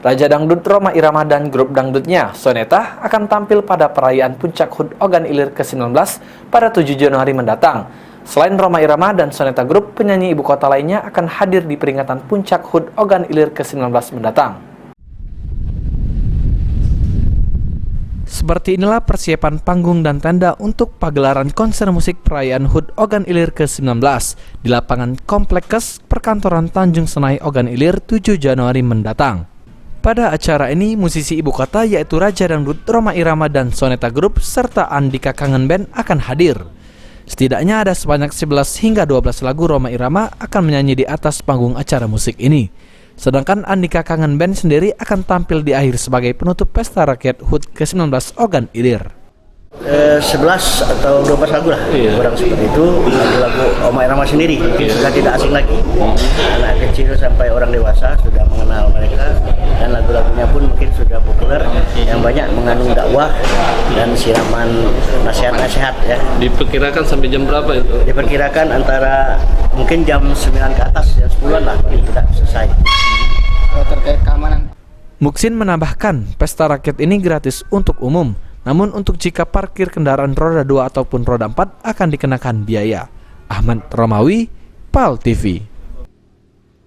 Raja Dangdut Rhoma Irama dan grup dangdutnya, Soneta, akan tampil pada perayaan Puncak HUT Ogan Ilir ke-19 pada 7 Januari mendatang. Selain Rhoma Irama dan Soneta Group, penyanyi ibu kota lainnya akan hadir di peringatan Puncak HUT Ogan Ilir ke-19 mendatang. Seperti inilah persiapan panggung dan tenda untuk pagelaran konser musik perayaan HUT Ogan Ilir ke-19 di lapangan Kompleks Perkantoran Tanjung Senai Ogan Ilir 7 Januari mendatang. Pada acara ini, musisi ibu kota yaitu Raja Dangdut Rhoma Irama dan Soneta Group serta Andika Kangen Band akan hadir. Setidaknya ada sebanyak 11 hingga 12 lagu Rhoma Irama akan menyanyi di atas panggung acara musik ini. Sedangkan Andika Kangen Band sendiri akan tampil di akhir sebagai penutup pesta rakyat HUT ke-19 Ogan Ilir. 11 atau 12 lagu lah, kurang seperti itu. Lagu-lagu Rhoma Irama sendiri sudah tidak asing lagi. Anak kecil sampai orang dewasa sudah mengenal mereka, dan lagu-lagunya pun mungkin sudah populer, yang banyak mengandung dakwah dan siraman nasihat-nasihat ya. Diperkirakan sampai jam berapa itu? Diperkirakan antara mungkin jam 9 ke atas, jam 10-an lah sudah selesai. Terkait keamanan, Muksin menambahkan, pesta rakyat ini gratis untuk umum. Namun untuk jika parkir kendaraan roda 2 ataupun roda 4 akan dikenakan biaya. Ahmad Romawi, PAL TV.